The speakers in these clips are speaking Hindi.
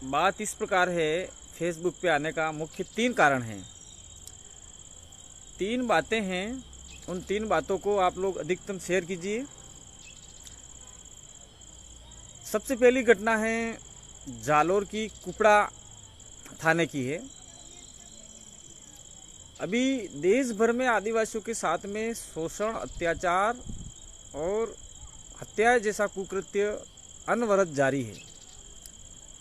बात इस प्रकार है, फेसबुक पे आने का मुख्य 3 कारण हैं। 3 बातें हैं, उन 3 बातों को आप लोग अधिकतम शेयर कीजिए। सबसे पहली घटना है जालोर की कुपड़ा थाने की है। अभी देश भर में आदिवासियों के साथ में शोषण, अत्याचार और हत्या जैसा कुकृत्य अनवरत जारी है।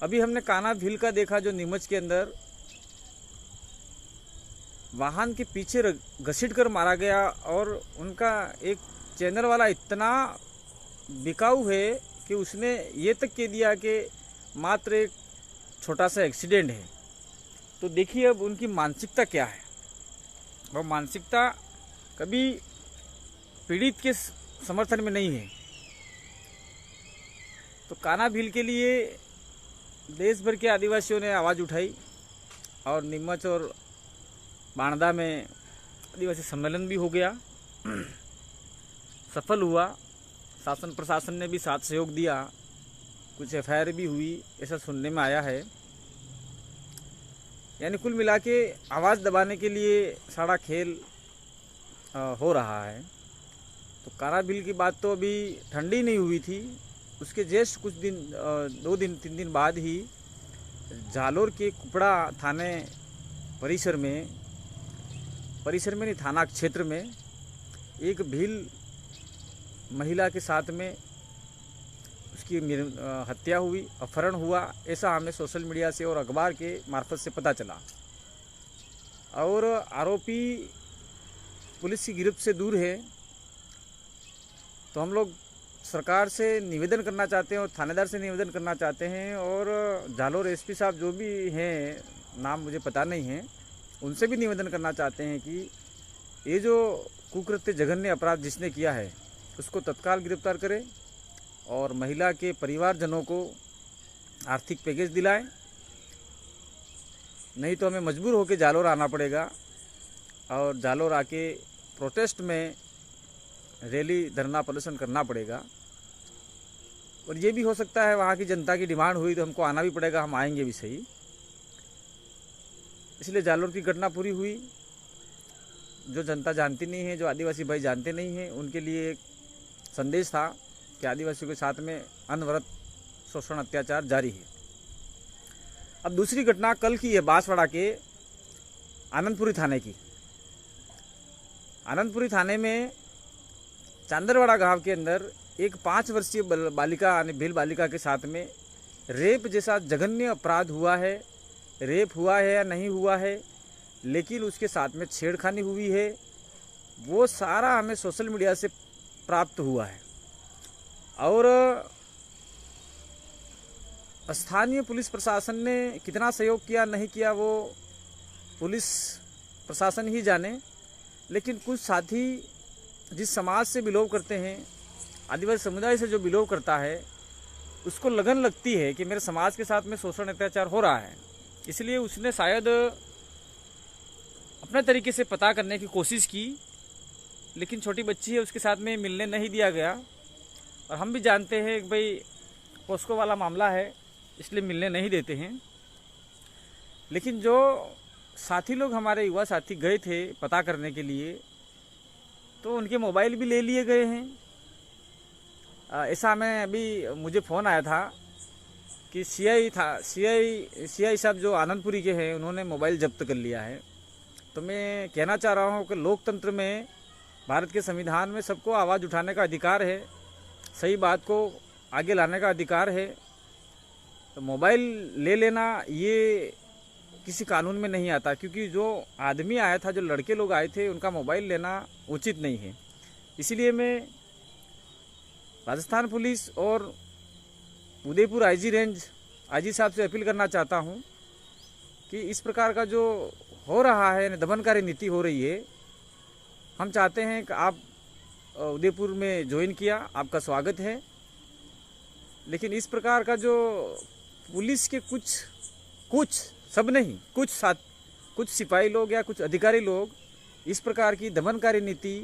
अभी हमने कान्हा भील का देखा, जो नीमच के अंदर वाहन के पीछे घसीट कर मारा गया, और उनका एक चैनल वाला इतना बिकाऊ है कि उसने ये तक कह दिया कि मात्र एक छोटा सा एक्सीडेंट है। तो देखिए अब उनकी मानसिकता क्या है। वह मानसिकता कभी पीड़ित के समर्थन में नहीं है। तो कान्हा भील के लिए देश भर के आदिवासियों ने आवाज़ उठाई और नीमच और बाणदा में आदिवासी सम्मेलन भी हो गया, सफल हुआ। शासन प्रशासन ने भी साथ सहयोग दिया, कुछ एफआईआर भी हुई, ऐसा सुनने में आया है। यानी कुल मिला के आवाज़ दबाने के लिए सारा खेल हो रहा है। तो कान्हा भील की बात तो अभी ठंडी नहीं हुई थी, उसके जस्ट कुछ दिन 2 दिन 3 दिन बाद ही जालोर के कुपड़ा थाने परिसर में नहीं, थाना क्षेत्र में एक भील महिला के साथ में उसकी हत्या हुई, अपहरण हुआ। ऐसा हमें सोशल मीडिया से और अखबार के मार्फत से पता चला। और आरोपी पुलिस की गिरफ्त से दूर है। तो हम लोग सरकार से निवेदन करना चाहते हैं और थानेदार से निवेदन करना चाहते हैं, और जालोर एसपी साहब जो भी हैं, नाम मुझे पता नहीं है, उनसे भी निवेदन करना चाहते हैं कि ये जो कुकृत्य जघन्य अपराध जिसने किया है उसको तत्काल गिरफ्तार करें और महिला के परिवारजनों को आर्थिक पैकेज दिलाएं। नहीं तो हमें मजबूर होकर जालोर आना पड़ेगा और जालोर आके प्रोटेस्ट में रैली, धरना प्रदर्शन करना पड़ेगा। और ये भी हो सकता है वहाँ की जनता की डिमांड हुई तो हमको आना भी पड़ेगा, हम आएंगे भी सही। इसलिए जालोर की घटना पूरी हुई। जो जनता जानती नहीं है, जो आदिवासी भाई जानते नहीं हैं, उनके लिए एक संदेश था कि आदिवासियों के साथ में अनवरत शोषण, अत्याचार जारी है। अब दूसरी घटना कल की है, बांसवाड़ा के आनंदपुरी थाने की। आनंदपुरी थाने में चांदरवाड़ा गांव के अंदर एक 5 वर्षीय बालिका, यानी भील बालिका के साथ में रेप जैसा जघन्य अपराध हुआ है। रेप हुआ है या नहीं हुआ है, लेकिन उसके साथ में छेड़खानी हुई है, वो सारा हमें सोशल मीडिया से प्राप्त हुआ है। और स्थानीय पुलिस प्रशासन ने कितना सहयोग किया नहीं किया वो पुलिस प्रशासन ही जाने। लेकिन कुछ साथी जिस समाज से बिलोंग करते हैं, आदिवासी समुदाय से जो बिलोंग करता है, उसको लगन लगती है कि मेरे समाज के साथ में शोषण, अत्याचार हो रहा है। इसलिए उसने शायद अपने तरीके से पता करने की कोशिश की, लेकिन छोटी बच्ची है, उसके साथ में मिलने नहीं दिया गया। और हम भी जानते हैं कि भाई पोस्को वाला मामला है, इसलिए मिलने नहीं देते हैं। लेकिन जो साथी लोग, हमारे युवा साथी गए थे पता करने के लिए, तो उनके मोबाइल भी ले लिए गए हैं। ऐसा हमें अभी मुझे फ़ोन आया था कि सीआई साहब जो आनंदपुरी के हैं, उन्होंने मोबाइल जब्त कर लिया है। तो मैं कहना चाह रहा हूँ कि लोकतंत्र में, भारत के संविधान में सबको आवाज़ उठाने का अधिकार है, सही बात को आगे लाने का अधिकार है। तो मोबाइल ले लेना ये किसी कानून में नहीं आता, क्योंकि जो आदमी आया था, जो लड़के लोग आए थे, उनका मोबाइल लेना उचित नहीं है। इसीलिए मैं राजस्थान पुलिस और उदयपुर आईजी रेंज आईजी साहब से अपील करना चाहता हूं कि इस प्रकार का जो हो रहा है, दमनकारी नीति हो रही है, हम चाहते हैं कि आप उदयपुर में ज्वाइन किया, आपका स्वागत है। लेकिन इस प्रकार का जो पुलिस के कुछ सब नहीं, कुछ सिपाही लोग या कुछ अधिकारी लोग इस प्रकार की दमनकारी नीति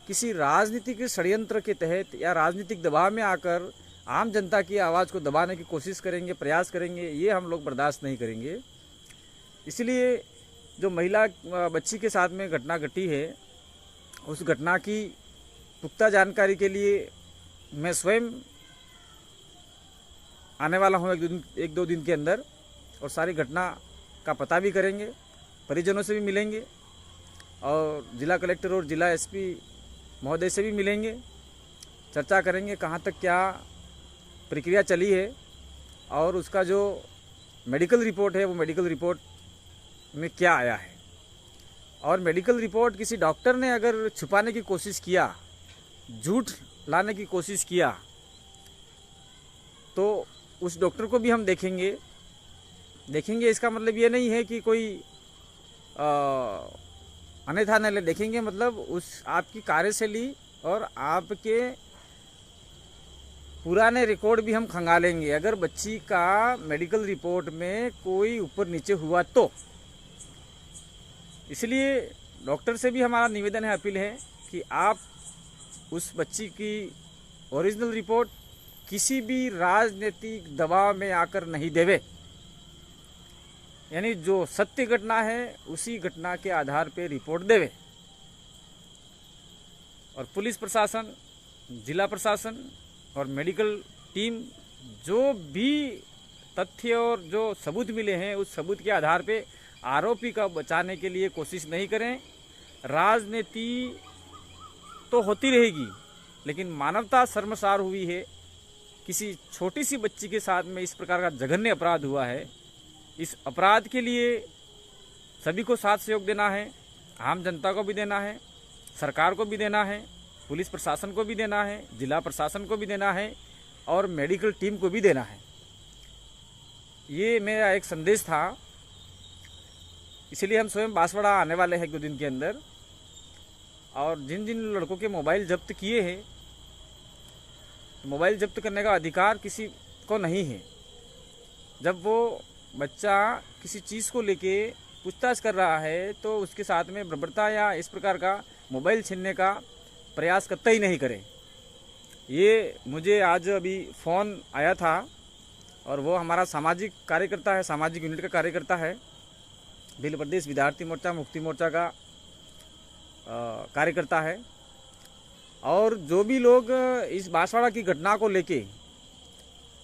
किसी राजनीतिक षड्यंत्र के तहत या राजनीतिक दबाव में आकर आम जनता की आवाज़ को दबाने की कोशिश करेंगे, प्रयास करेंगे, ये हम लोग बर्दाश्त नहीं करेंगे। इसलिए जो महिला बच्ची के साथ में घटना घटी है, उस घटना की पुख्ता जानकारी के लिए मैं स्वयं आने वाला हूँ एक दो दिन के अंदर, और सारी घटना का पता भी करेंगे, परिजनों से भी मिलेंगे और जिला कलेक्टर और जिला एसपी महोदय से भी मिलेंगे, चर्चा करेंगे कहाँ तक क्या प्रक्रिया चली है और उसका जो मेडिकल रिपोर्ट है वो मेडिकल रिपोर्ट में क्या आया है। और मेडिकल रिपोर्ट किसी डॉक्टर ने अगर छुपाने की कोशिश किया, झूठ लाने की कोशिश किया, तो उस डॉक्टर को भी हम देखेंगे। इसका मतलब ये नहीं है कि कोई अन्यथा न ले, देखेंगे मतलब उस आपकी कार्यशैली और आपके पुराने रिकॉर्ड भी हम खंगालेंगे। अगर बच्ची का मेडिकल रिपोर्ट में कोई ऊपर नीचे हुआ तो, इसलिए डॉक्टर से भी हमारा निवेदन है, अपील है कि आप उस बच्ची की ओरिजिनल रिपोर्ट किसी भी राजनीतिक दबाव में आकर नहीं देवे, यानी जो सत्य घटना है उसी घटना के आधार पे रिपोर्ट देवे। और पुलिस प्रशासन, जिला प्रशासन और मेडिकल टीम जो भी तथ्य और जो सबूत मिले हैं उस सबूत के आधार पे आरोपी का बचाने के लिए कोशिश नहीं करें। राजनीति तो होती रहेगी, लेकिन मानवता शर्मसार हुई है। किसी छोटी सी बच्ची के साथ में इस प्रकार का जघन्य अपराध हुआ है। इस अपराध के लिए सभी को साथ सहयोग देना है, आम जनता को भी देना है, सरकार को भी देना है, पुलिस प्रशासन को भी देना है, जिला प्रशासन को भी देना है और मेडिकल टीम को भी देना है। ये मेरा एक संदेश था। इसलिए हम स्वयं बांसवाड़ा आने वाले हैं एक दो दिन के अंदर, और जिन जिन लड़कों के मोबाइल जब्त किए हैं, मोबाइल जब्त करने का अधिकार किसी को नहीं है। जब वो बच्चा किसी चीज़ को लेके पूछताछ कर रहा है तो उसके साथ में बर्बरता या इस प्रकार का मोबाइल छीनने का प्रयास कतई नहीं करें। ये मुझे आज अभी फ़ोन आया था और वो हमारा सामाजिक कार्यकर्ता है, सामाजिक यूनिट का कार्यकर्ता है, भील प्रदेश विद्यार्थी मोर्चा मुक्ति मोर्चा का कार्यकर्ता है। और जो भी लोग इस बांसवाड़ा की घटना को लेके,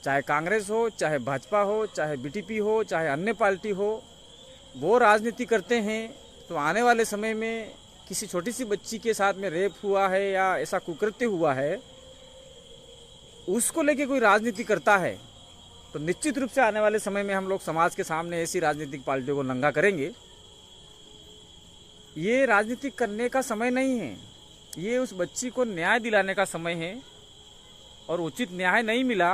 चाहे कांग्रेस हो, चाहे भाजपा हो, चाहे बीटीपी हो, चाहे अन्य पार्टी हो, वो राजनीति करते हैं, तो आने वाले समय में किसी छोटी सी बच्ची के साथ में रेप हुआ है या ऐसा कुकृत्य हुआ है, उसको लेके कोई राजनीति करता है तो निश्चित रूप से आने वाले समय में हम लोग समाज के सामने ऐसी राजनीतिक पार्टियों को नंगा करेंगे। ये राजनीति करने का समय नहीं है, ये उस बच्ची को न्याय दिलाने का समय है। और उचित न्याय नहीं मिला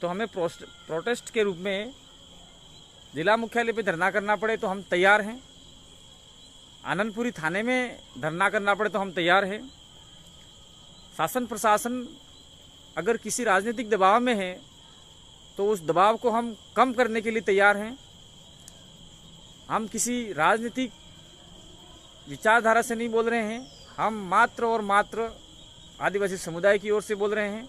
तो हमें प्रोटेस्ट के रूप में जिला मुख्यालय पे धरना करना पड़े तो हम तैयार हैं, आनंदपुरी थाने में धरना करना पड़े तो हम तैयार हैं। शासन प्रशासन अगर किसी राजनीतिक दबाव में है तो उस दबाव को हम कम करने के लिए तैयार हैं। हम किसी राजनीतिक विचारधारा से नहीं बोल रहे हैं, हम मात्र और मात्र आदिवासी समुदाय की ओर से बोल रहे हैं।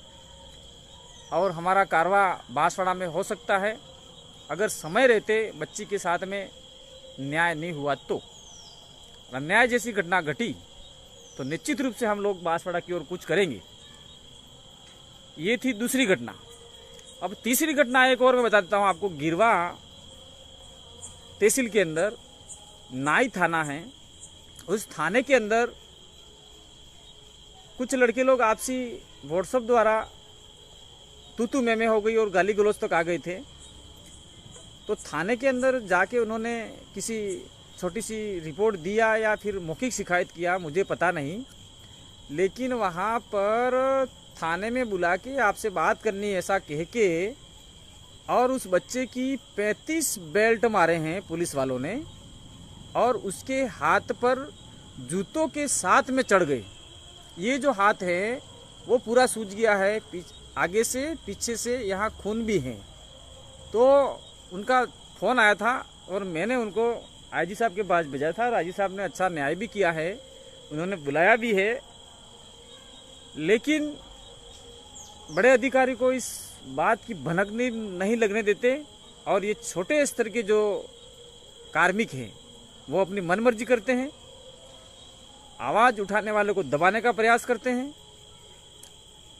और हमारा कारवा बांसवाड़ा में हो सकता है अगर समय रहते बच्ची के साथ में न्याय नहीं हुआ तो। अन्याय जैसी घटना घटी तो निश्चित रूप से हम लोग बांसवाड़ा की ओर कुछ करेंगे। ये थी दूसरी घटना। अब तीसरी घटना एक और मैं बता देता हूँ आपको। गिरवा तहसील के अंदर नाई थाना है, उस थाने के अंदर कुछ लड़के लोग आपसी व्हाट्सएप द्वारा तू में हो गई और गाली गलौज तक आ गए थे। तो थाने के अंदर जाके उन्होंने किसी छोटी सी रिपोर्ट दिया या फिर मौखिक शिकायत किया, मुझे पता नहीं, लेकिन वहाँ पर थाने में बुला के आपसे बात करनी ऐसा कह के और उस बच्चे की 35 बेल्ट मारे हैं पुलिस वालों ने और उसके हाथ पर जूतों के साथ में चढ़ गए। ये जो हाथ है वो पूरा सूज गया है, आगे से पीछे से यहाँ खून भी है। तो उनका फ़ोन आया था और मैंने उनको आईजी साहब के पास भेजा था। आईजी साहब ने अच्छा न्याय भी किया है, उन्होंने बुलाया भी है, लेकिन बड़े अधिकारी को इस बात की भनक नहीं लगने देते और ये छोटे स्तर के जो कार्मिक हैं वो अपनी मनमर्जी करते हैं, आवाज़ उठाने वालों को दबाने का प्रयास करते हैं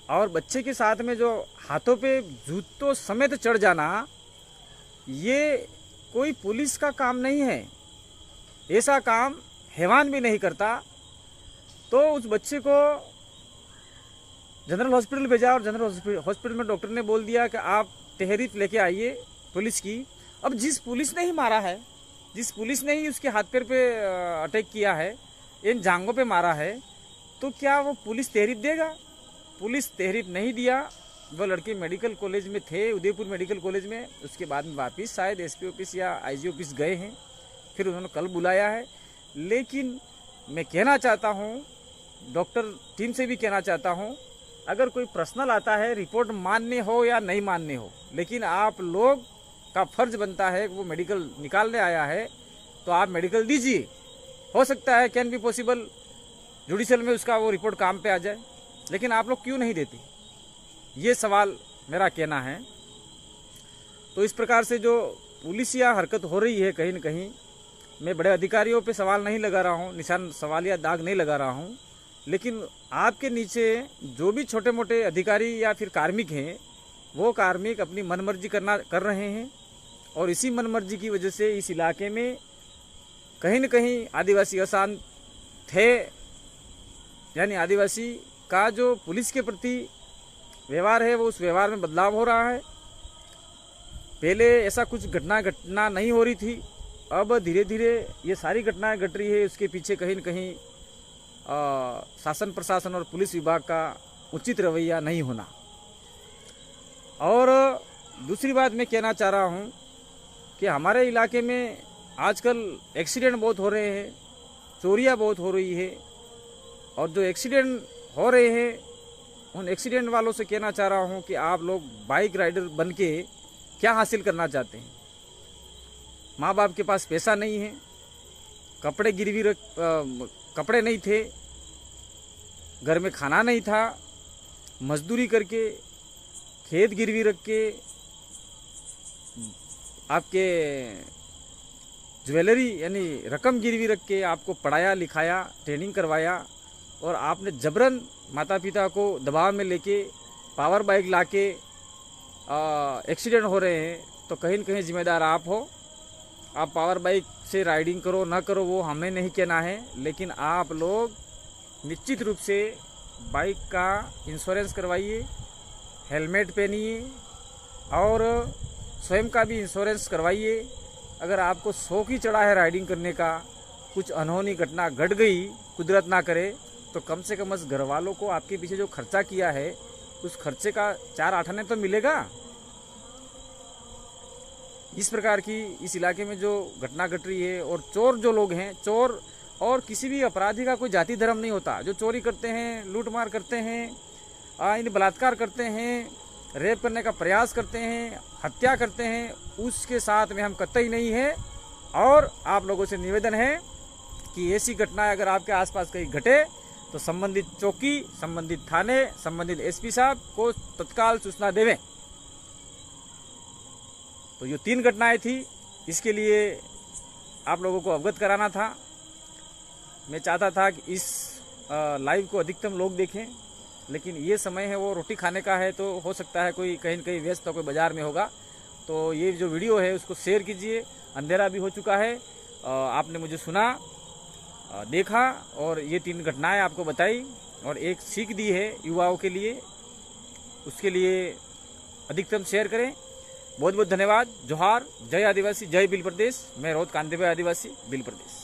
और बच्चे के साथ में जो हाथों पे जूतों समेत चढ़ जाना, ये कोई पुलिस का काम नहीं है। ऐसा काम हैवान भी नहीं करता। तो उस बच्चे को जनरल हॉस्पिटल भेजा और जनरल हॉस्पिटल में डॉक्टर ने बोल दिया कि आप तहरीर लेके आइए पुलिस की। अब जिस पुलिस ने ही मारा है, जिस पुलिस ने ही उसके हाथ पैर पे अटैक किया है, इन जांघों पे मारा है, तो क्या वो पुलिस तहरीर देगा? पुलिस तहरीर नहीं दिया। वो लड़के मेडिकल कॉलेज में थे, उदयपुर मेडिकल कॉलेज में। उसके बाद में वापिस शायद एसपी ऑफिस या आईजी ऑफिस गए हैं, फिर उन्होंने कल बुलाया है। लेकिन मैं कहना चाहता हूँ, डॉक्टर टीम से भी कहना चाहता हूँ, अगर कोई पर्सनल आता है, रिपोर्ट मानने हो या नहीं मानने हो, लेकिन आप लोग का फर्ज बनता है कि वो मेडिकल निकालने आया है तो आप मेडिकल दीजिए। हो सकता है, कैन बी पॉसिबल, जुडिशियल में उसका वो रिपोर्ट काम पे आ जाए, लेकिन आप लोग क्यों नहीं देते? ये सवाल मेरा कहना है। तो इस प्रकार से जो पुलिसिया हरकत हो रही है कहीं न कहीं, मैं बड़े अधिकारियों पे सवाल नहीं लगा रहा हूँ, निशान सवाल या दाग नहीं लगा रहा हूँ, लेकिन आपके नीचे जो भी छोटे मोटे अधिकारी या फिर कार्मिक हैं, वो कार्मिक अपनी मनमर्जी कर रहे हैं और इसी मनमर्जी की वजह से इस इलाके में कहीं न कहीं आदिवासी अशांत थे। यानी आदिवासी का जो पुलिस के प्रति व्यवहार है, वो उस व्यवहार में बदलाव हो रहा है। पहले ऐसा कुछ घटना नहीं हो रही थी, अब धीरे धीरे ये सारी घटनाएं घट रही है। उसके पीछे कहीं न कहीं शासन प्रशासन और पुलिस विभाग का उचित रवैया नहीं होना। और दूसरी बात मैं कहना चाह रहा हूँ कि हमारे इलाके में आजकल एक्सीडेंट बहुत हो रहे हैं, चोरियाँ बहुत हो रही है, और जो एक्सीडेंट हो रहे हैं उन एक्सीडेंट वालों से कहना चाह रहा हूँ कि आप लोग बाइक राइडर बन के क्या हासिल करना चाहते हैं? माँ बाप के पास पैसा नहीं है, कपड़े गिरवी कपड़े नहीं थे, घर में खाना नहीं था, मजदूरी करके खेत गिरवी रख के आपके ज्वेलरी यानी रकम गिरवी रख के आपको पढ़ाया लिखाया, ट्रेनिंग करवाया, और आपने जबरन माता पिता को दबाव में लेके पावर बाइक लाके एक्सीडेंट हो रहे हैं, तो कहीं न कहीं जिम्मेदार आप हो। आप पावर बाइक से राइडिंग करो ना करो वो हमें नहीं कहना है, लेकिन आप लोग निश्चित रूप से बाइक का इंश्योरेंस करवाइए, हेलमेट पहनिए और स्वयं का भी इंश्योरेंस करवाइए। अगर आपको शौक ही चढ़ा है राइडिंग करने का, कुछ अनहोनी घटना घट गई, कुदरत ना करे, तो कम से कम घर वालों को आपके पीछे जो खर्चा किया है उस खर्चे का 4 आने तो मिलेगा। इस प्रकार की इस इलाके में जो घटना घट रही है, और चोर जो लोग हैं, चोर और किसी भी अपराधी का कोई जाति धर्म नहीं होता। जो चोरी करते हैं, लूटमार करते हैं, इन बलात्कार करते हैं, रेप करने का प्रयास करते हैं, हत्या करते हैं, उसके साथ में हम कतई नहीं है। और आप लोगों से निवेदन है कि ऐसी घटनाएं अगर आपके आसपास कहीं घटे तो संबंधित चौकी, संबंधित थाने, संबंधित एसपी साहब को तत्काल सूचना देवें। तो ये 3 घटनाएं थी, इसके लिए आप लोगों को अवगत कराना था। मैं चाहता था कि इस लाइव को अधिकतम लोग देखें, लेकिन ये समय है वो रोटी खाने का है, तो हो सकता है कोई कहीं न कहीं व्यस्त, कोई बाजार में होगा। तो ये जो वीडियो है उसको शेयर कीजिए। अंधेरा भी हो चुका है, आपने मुझे सुना, देखा और ये 3 घटनाएं आपको बताई और एक सीख दी है युवाओं के लिए, उसके लिए अधिकतम शेयर करें। बहुत बहुत धन्यवाद। जोहार, जय आदिवासी, जय भील प्रदेश। मैं रोहत कांतिभाई आदिवासी, भील प्रदेश।